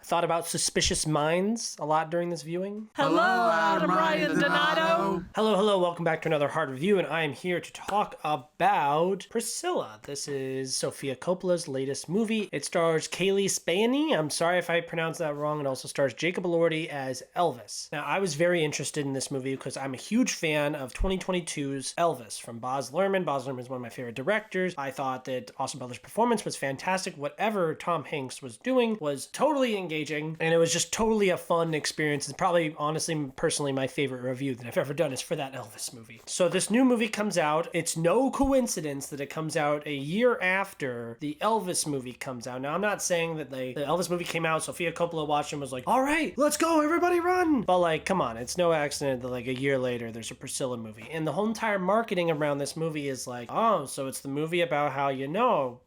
thought about Suspicious Minds a lot during this viewing? Hello, Adam Ryan Donato. Hello, welcome back to another Hard Review, and I am here to talk about Priscilla. This is Sofia Coppola's latest movie. It stars Kaylee Spani, I'm sorry if I pronounced that wrong, and also stars Jacob Elordi as Elvis. Now, I was very interested in this movie because I'm a huge fan of 2022's Elvis from Baz Luhrmann. Baz Luhrmann is one of my favorite directors. I thought that Austin Butler's performance was fantastic. Whatever Tom Hanks was doing was totally engaging, and it was just totally a fun experience. It's probably, honestly, personally, my favorite review that I've ever done is for that Elvis movie. So this new movie comes out. It's no coincidence that it comes out a year after the Elvis movie comes out. Now, I'm not saying that the Elvis movie came out, Sofia Coppola watched and was like, all right, let's go, everybody run! But like, come on, it's no accident that like a year later there's a Priscilla movie. And the whole entire marketing around this movie is like, oh, so it's the movie about how,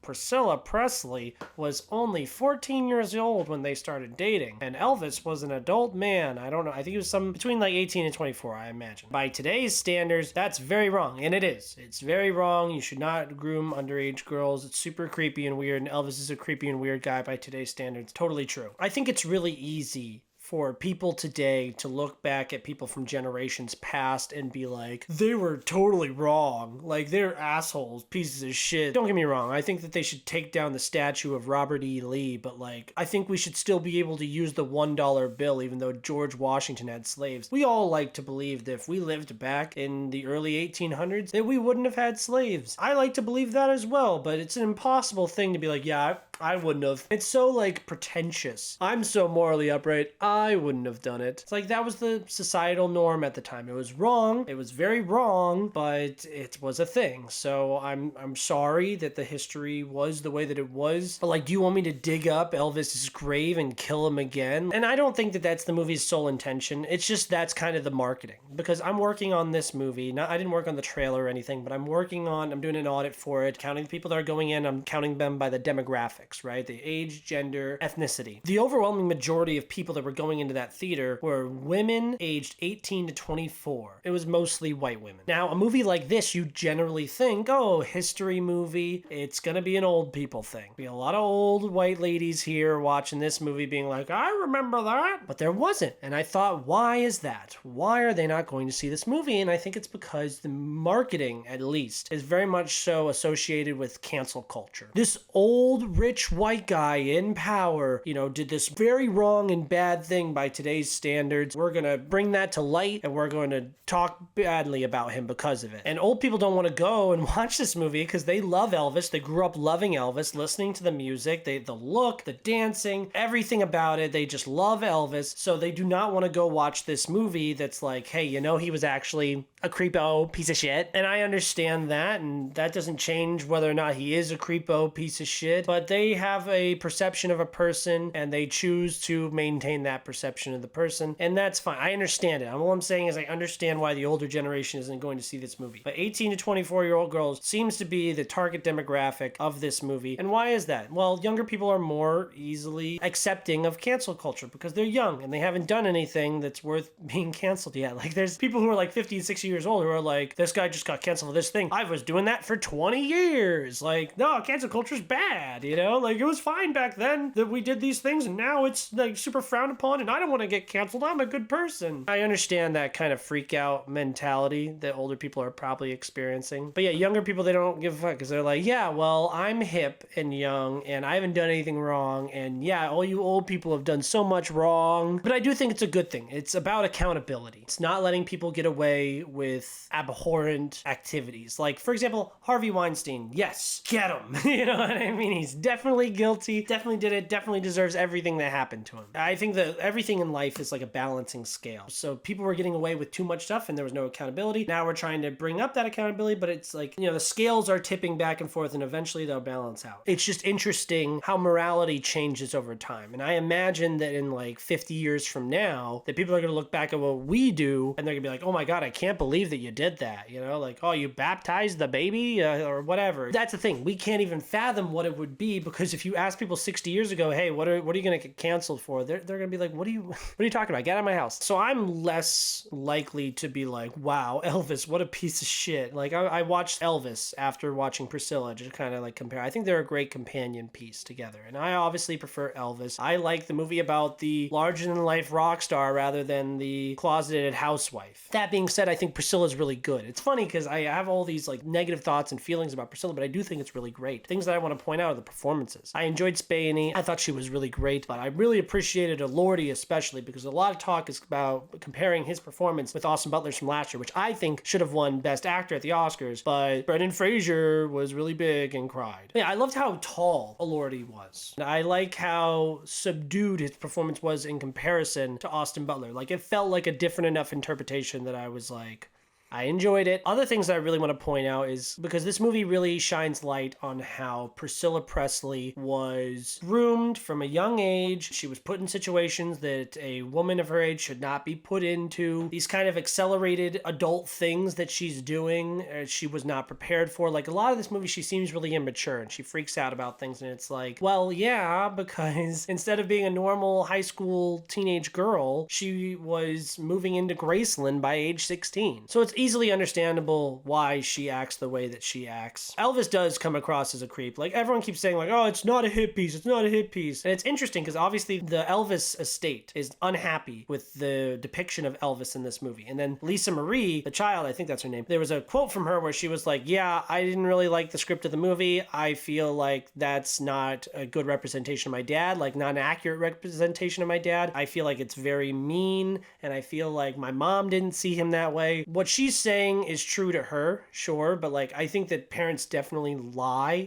Priscilla Presley was only 14 years old when they started dating, and Elvis was an adult man. I don't know, I think he was between like 18 and 24, I imagine. By today's standards, that's very wrong, and it is. It's very wrong. You should not groom underage girls. It's super creepy and weird, and Elvis is a creepy and weird guy by today's standards. Totally true. I think it's really easy for people today to look back at people from generations past and be like, they were totally wrong. Like, they're assholes, pieces of shit. Don't get me wrong. I think that they should take down the statue of Robert E. Lee, but like, I think we should still be able to use the $1 bill even though George Washington had slaves. We all like to believe that if we lived back in the early 1800s, that we wouldn't have had slaves. I like to believe that as well, but it's an impossible thing to be like, yeah, I wouldn't have. It's so like pretentious. I'm so morally upright, I wouldn't have done it. It's like that was the societal norm at the time. It was wrong. It was very wrong, but it was a thing. So I'm sorry that the history was the way that it was. But like, do you want me to dig up Elvis's grave and kill him again? And I don't think that that's the movie's sole intention. It's just that's kind of the marketing. Because I'm working on this movie. I didn't work on the trailer or anything, but I'm doing an audit for it, counting the people that are going in. I'm counting them by the demographics, right? The age, gender, ethnicity. The overwhelming majority of people that were going into that theater were women aged 18 to 24. It was mostly white women. Now, a movie like this, you generally think, oh, history movie, it's gonna be an old people thing. Be a lot of old white ladies here watching this movie being like, I remember that. But there wasn't. And I thought, why is that? Why are they not going to see this movie? And I think it's because the marketing, at least, is very much so associated with cancel culture. This old, rich white guy in power, did this very wrong and bad thing by today's standards. We're gonna bring that to light and we're going to talk badly about him because of it. And old people don't want to go and watch this movie because they love Elvis. They grew up loving Elvis, listening to the music, the look, the dancing, everything about it. They just love Elvis. So they do not want to go watch this movie that's like, hey, he was actually a creepo piece of shit. And I understand that, and that doesn't change whether or not he is a creepo piece of shit, but they have a perception of a person and they choose to maintain that perception of the person, and that's fine. I understand it. All I'm saying is I understand why the older generation isn't going to see this movie. But 18 to 24-year-old girls seems to be the target demographic of this movie. And why is that? Well, younger people are more easily accepting of cancel culture because they're young and they haven't done anything that's worth being canceled yet. Like, there's people who are like 50 and 60 years old who are like, this guy just got canceled for this thing. I was doing that for 20 years. Like, no, cancel culture's bad, Like, it was fine back then that we did these things, and now it's like super frowned upon, and I don't want to get canceled. I'm a good person. I understand that kind of freak out mentality that older people are probably experiencing. But yeah, younger people, they don't give a fuck because they're like, yeah, well, I'm hip and young and I haven't done anything wrong. And yeah, all you old people have done so much wrong. But I do think it's a good thing. It's about accountability. It's not letting people get away with abhorrent activities. Like, for example, Harvey Weinstein. Yes, get him. You know what I mean? He's definitely guilty, definitely did it, definitely deserves everything that happened to him. I think that everything in life is like a balancing scale. So people were getting away with too much stuff and there was no accountability. Now we're trying to bring up that accountability, but it's like, the scales are tipping back and forth and eventually they'll balance out. It's just interesting how morality changes over time. And I imagine that in like 50 years from now, that people are going to look back at what we do and they're going to be like, oh my God, I can't believe that you did that. Like, oh, you baptized the baby or whatever. That's the thing. We can't even fathom what it would be because if you ask people 60 years ago, hey, what are you going to get canceled for? They're going to be like, what are you talking about? Get out of my house. So I'm less likely to be like, wow, Elvis, what a piece of shit. Like I watched Elvis after watching Priscilla, just kind of like compare. I think they're a great companion piece together. And I obviously prefer Elvis. I like the movie about the larger than life rock star rather than the closeted housewife. That being said, I think Priscilla's really good. It's funny because I have all these like negative thoughts and feelings about Priscilla, but I do think it's really great. Things that I want to point out are the performances. I enjoyed Spaney. I thought she was really great, but I really appreciated Elordi especially because a lot of talk is about comparing his performance with Austin Butler's from last year, which I think should have won Best Actor at the Oscars, but Brendan Fraser was really big and cried. Yeah, I loved how tall Elordi was. I like how subdued his performance was in comparison to Austin Butler. Like, it felt like a different enough interpretation that I was like, I enjoyed it. Other things that I really want to point out is because this movie really shines light on how Priscilla Presley was groomed from a young age. She was put in situations that a woman of her age should not be put into. These kind of accelerated adult things that she's doing, she was not prepared for. Like, a lot of this movie, she seems really immature and she freaks out about things. And it's like, well, yeah, because instead of being a normal high school teenage girl, she was moving into Graceland by age 16. So it's easily understandable why she acts the way that she acts. Elvis does come across as a creep. Like, everyone keeps saying like, oh, it's not a hit piece, it's not a hit piece. And it's interesting because obviously the Elvis estate is unhappy with the depiction of Elvis in this movie. And then Lisa Marie, the child, I think that's her name, there was a quote from her where she was like, yeah, I didn't really like the script of the movie. I feel like that's not a good representation of my dad, like not an accurate representation of my dad. I feel like it's very mean, and I feel like my mom didn't see him that way. What she's saying is true to her, sure, but like I think that parents definitely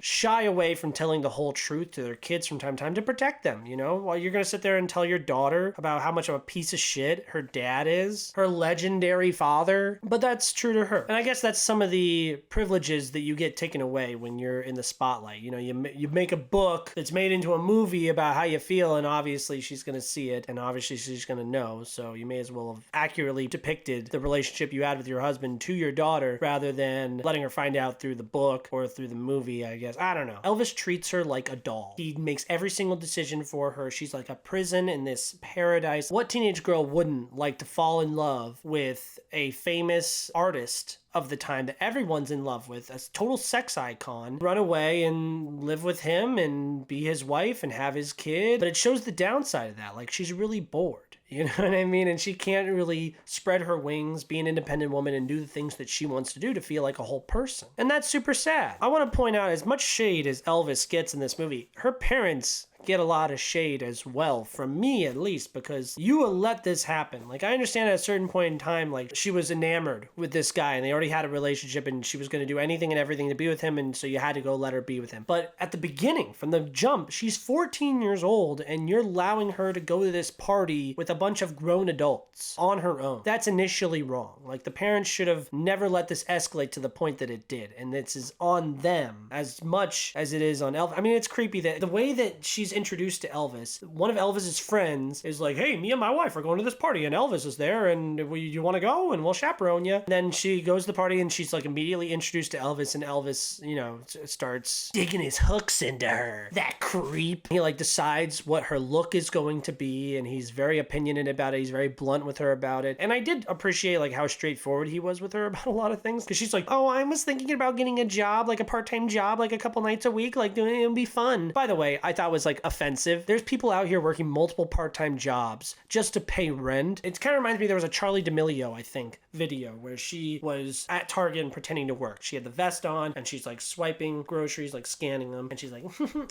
shy away from telling the whole truth to their kids from time to time to protect them, you know? While you're gonna sit there and tell your daughter about how much of a piece of shit her dad is, her legendary father, but that's true to her. And I guess that's some of the privileges that you get taken away when you're in the spotlight. You know, you make a book that's made into a movie about how you feel, and obviously she's gonna see it, and obviously she's gonna know, so you may as well have accurately depicted the relationship you had with your husband to your daughter rather than letting her find out through the book or through the movie, I guess. I don't know. Elvis treats her like a doll. He makes every single decision for her. She's like a prison in this paradise. What teenage girl wouldn't like to fall in love with a famous artist of the time that everyone's in love with, a total sex icon, run away and live with him and be his wife and have his kid? But it shows the downside of that. Like, she's really bored. You know what I mean? And she can't really spread her wings, be an independent woman, and do the things that she wants to do to feel like a whole person. And that's super sad. I want to point out, as much shade as Elvis gets in this movie, her parents get a lot of shade as well, from me at least, because you will let this happen. Like, I understand at a certain point in time, like, she was enamored with this guy and they already had a relationship and she was going to do anything and everything to be with him, and so you had to go let her be with him. But at the beginning, from the jump, she's 14 years old and you're allowing her to go to this party with a bunch of grown adults on her own. That's initially wrong. Like, the parents should have never let this escalate to the point that it did, and this is on them as much as it is on Elvis. I mean, it's creepy that the way that she's introduced to Elvis, one of Elvis's friends is like, hey, me and my wife are going to this party and Elvis is there and you want to go and we'll chaperone you. And then she goes to the party and she's like immediately introduced to Elvis, and Elvis, you know, starts digging his hooks into her. That creep. He like decides what her look is going to be, and he's very opinionated about it. He's very blunt with her about it. And I did appreciate like how straightforward he was with her about a lot of things, because she's like, oh, I was thinking about getting a job, like a part-time job, like a couple nights a week, like doing it would be fun. By the way, I thought was like offensive. There's people out here working multiple part-time jobs just to pay rent. It kind of reminds me, there was a Charlie D'Amelio, I think, video where she was at Target and pretending to work. She had the vest on and she's like swiping groceries, like scanning them, and she's like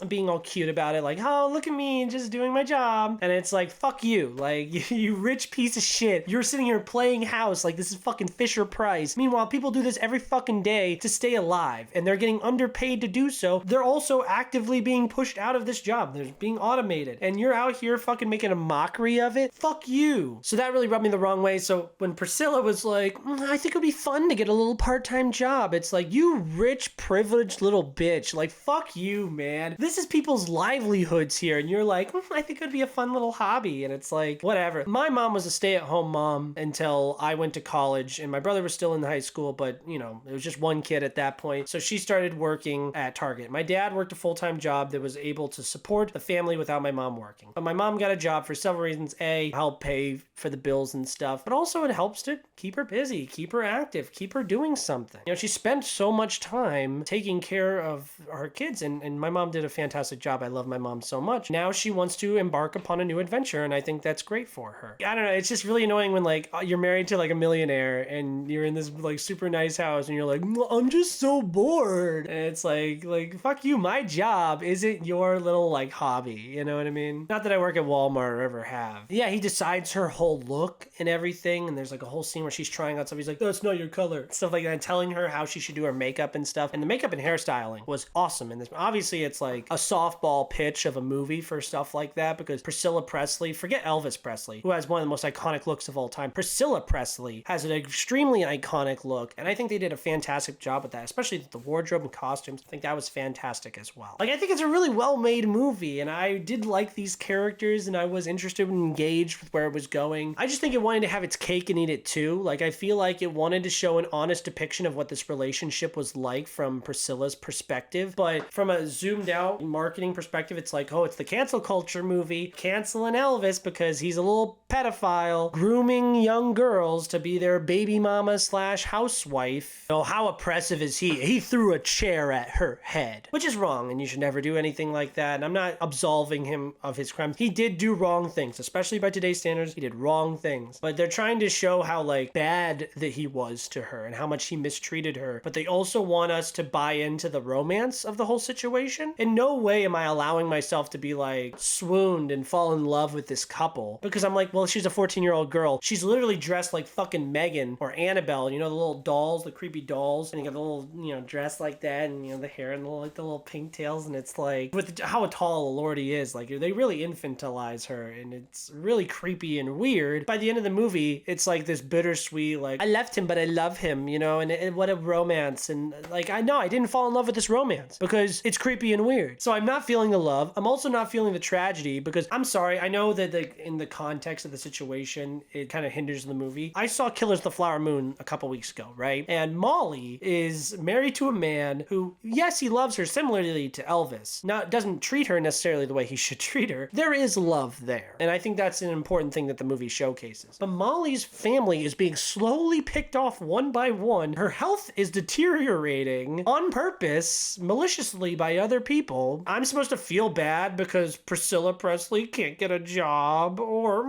being all cute about it, like, oh, look at me just doing my job. And it's like, fuck you, like, you rich piece of shit. You're sitting here playing house like this is fucking Fisher Price. Meanwhile, people do this every fucking day to stay alive, and they're getting underpaid to do so. They're also actively being pushed out of this job. job. There's being automated. And you're out here fucking making a mockery of it. Fuck you. So that really rubbed me the wrong way. So when Priscilla was like, I think it would be fun to get a little part-time job. It's like, you rich, privileged little bitch. Like, fuck you, man. This is people's livelihoods here. And you're like, I think it would be a fun little hobby. And it's like, whatever. My mom was a stay-at-home mom until I went to college, and my brother was still in high school, but you know, it was just one kid at that point. So she started working at Target. My dad worked a full-time job that was able to support the family without my mom working. But my mom got a job for several reasons. A, help pay for the bills and stuff, but also it helps to keep her busy, keep her active, keep her doing something. You know, she spent so much time taking care of her kids, and my mom did a fantastic job. I love my mom so much. Now she wants to embark upon a new adventure, and I think that's great for her. I don't know, it's just really annoying when like you're married to like a millionaire and you're in this like super nice house and you're like, I'm just so bored. And it's like fuck you, my job isn't your little like hobby, you know what I mean? Not that I work at Walmart or ever have. Yeah, he decides her whole look and everything, and there's like a whole scene where she's trying out stuff. He's like, that's not your color. Stuff like that, and telling her how she should do her makeup and stuff. And the makeup and hairstyling was awesome in this. Obviously, it's like a softball pitch of a movie for stuff like that, because Priscilla Presley, forget Elvis Presley, who has one of the most iconic looks of all time. Priscilla Presley has an extremely iconic look, and I think they did a fantastic job with that, especially the wardrobe and costumes. I think that was fantastic as well. Like, I think it's a really well-made movie, and I did like these characters, and I was interested and engaged with where it was going. I just think it wanted to have its cake and eat it too. Like, I feel like it wanted to show an honest depiction of what this relationship was like from Priscilla's perspective, but from a zoomed out marketing perspective, it's like, oh, it's the cancel culture movie, canceling Elvis because he's a little pedophile, grooming young girls to be their baby mama slash housewife. Oh, how oppressive is he? He threw a chair at her head, which is wrong, and you should never do anything like that. And I'm not absolving him of his crimes. He did do wrong things, especially by today's standards. He did wrong things, but they're trying to show how like bad that he was to her and how much he mistreated her. But they also want us to buy into the romance of the whole situation. In no way am I allowing myself to be like swooned and fall in love with this couple, because I'm like, well, she's a 14-year-old girl. She's literally dressed like fucking Megan or Annabelle, you know, the little dolls, the creepy dolls, and you got the little, you know, dress like that, and you know, the hair and the little pigtails, and it's like, with how tall Lordy is, like, they really infantilize her, and it's really creepy and weird. By the end of the movie, it's like this bittersweet, like, I left him, but I love him, you know, and what a romance. And like, I know I didn't fall in love with this romance because it's creepy and weird. So I'm not feeling the love. I'm also not feeling the tragedy, because I'm sorry, I know that in the context of the situation, it kind of hinders the movie. I saw Killers of the Flower Moon a couple weeks ago, right? And Molly is married to a man who, yes, he loves her similarly to Elvis. Now, doesn't treat her necessarily the way he should treat her. There is love there. And I think that's an important thing that the movie showcases. But Molly's family is being slowly picked off one by one. Her health is deteriorating on purpose, maliciously by other people. I'm supposed to feel bad because Priscilla Presley can't get a job, or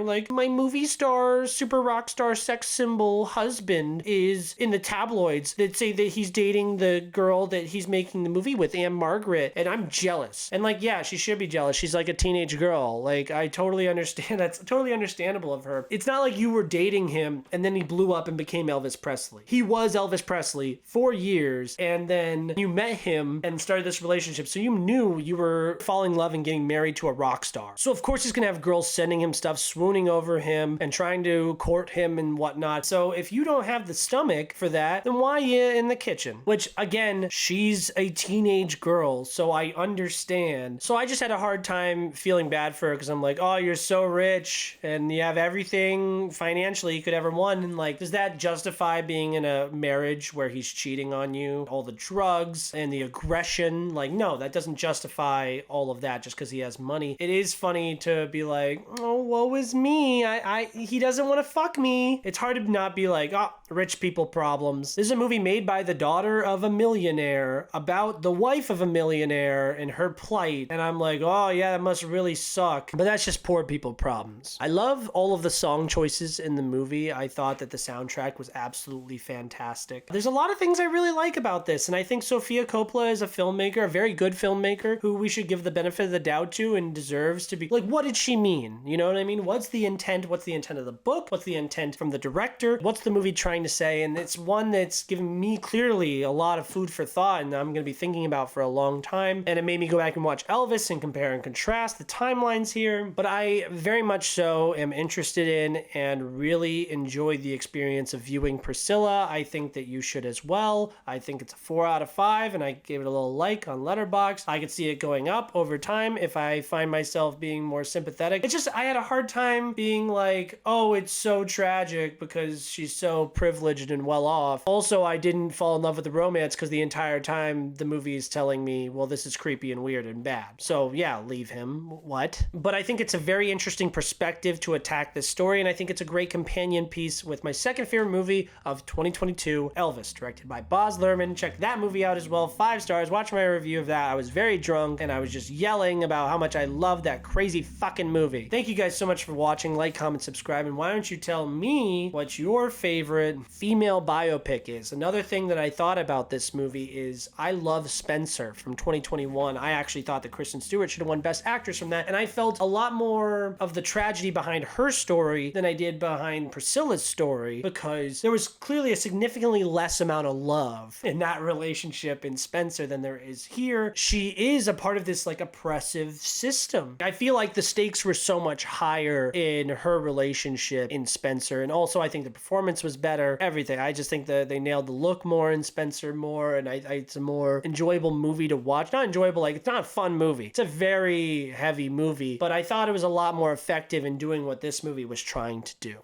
like my movie star, super rock star, sex symbol husband is in the tabloids that say that he's dating the girl that he's making the movie with, Anne Margaret, and I'm jealous. And like, yeah, she should be jealous. She's like a teenage girl. Like, I totally understand. That's totally understandable of her. It's not like you were dating him and then he blew up and became Elvis Presley. He was Elvis Presley for years, and then you met him and started this relationship, so you knew you were falling in love and getting married to a rock star. So of course he's gonna have girls sending him stuff, swooning over him and trying to court him and whatnot. So if you don't have the stomach for that, then why are you in the kitchen? Which, again, she's a teenage girl, so I understand. So I just had a hard time feeling bad for her, because I'm like, oh, you're so rich and you have everything financially you could ever want, and like, does that justify being in a marriage where he's cheating on you? All the drugs and the aggression, like, no, that doesn't justify all of that just because he has money. It is funny to be like, oh, woe is me, he doesn't want to fuck me. It's hard to not be like, oh, rich people problems. This is a movie made by the daughter of a millionaire about the wife of a millionaire and her plight, and I'm like, oh yeah, that must really suck. But that's just poor people problems. I love all of the song choices in the movie. I thought that the soundtrack was absolutely fantastic. There's a lot of things I really like about this, and I think Sofia Coppola is a filmmaker, a very good filmmaker, who we should give the benefit of the doubt to and deserves to be like, what did she mean? You know what I mean? mean? What's the intent? What's the intent of the book? What's the intent from the director? What's the movie trying to say? And it's one that's given me clearly a lot of food for thought, and I'm going to be thinking about for a long time. And it made me go back and watch Elvis and compare and contrast the timelines here. But I very much so am interested in and really enjoy the experience of viewing Priscilla. I think that you should as well. I think it's a 4 out of 5, and I gave it a little like on Letterboxd. I could see it going up over time if I find myself being more sympathetic. It's just, I had a hard time being like, oh, it's so tragic because she's so privileged and well off. Also, I didn't fall in love with the romance because the entire time the movie is telling me, well, this is creepy and weird and bad. So yeah, leave him. What? But I think it's a very interesting perspective to attack this story, and I think it's a great companion piece with my second favorite movie of 2022, Elvis, directed by Baz Luhrmann. Check that movie out as well. 5 stars. Watch my review of that. I was very drunk and I was just yelling about how much I love that crazy fucking movie. Thank you guys so much for watching. Like, comment, subscribe, and why don't you tell me what your favorite female biopic is? Another thing that I thought about this movie is I love Spencer from 2021. I actually thought that Kristen Stewart should have won Best Actress from that, and I felt a lot more of the tragedy behind her story than I did behind Priscilla's story, because there was clearly a significantly less amount of love in that relationship in Spencer than there is here. She is a part of this like oppressive system. I feel like the stakes were so much higher in her relationship in Spencer, and also I think the performance was better. Everything. I just think that they nailed the look more in Spencer more, and it's a more enjoyable movie to watch. Not enjoyable, like it's not a fun movie. It's a very heavy movie, but I thought it was a lot more effective in doing what this movie was trying to do.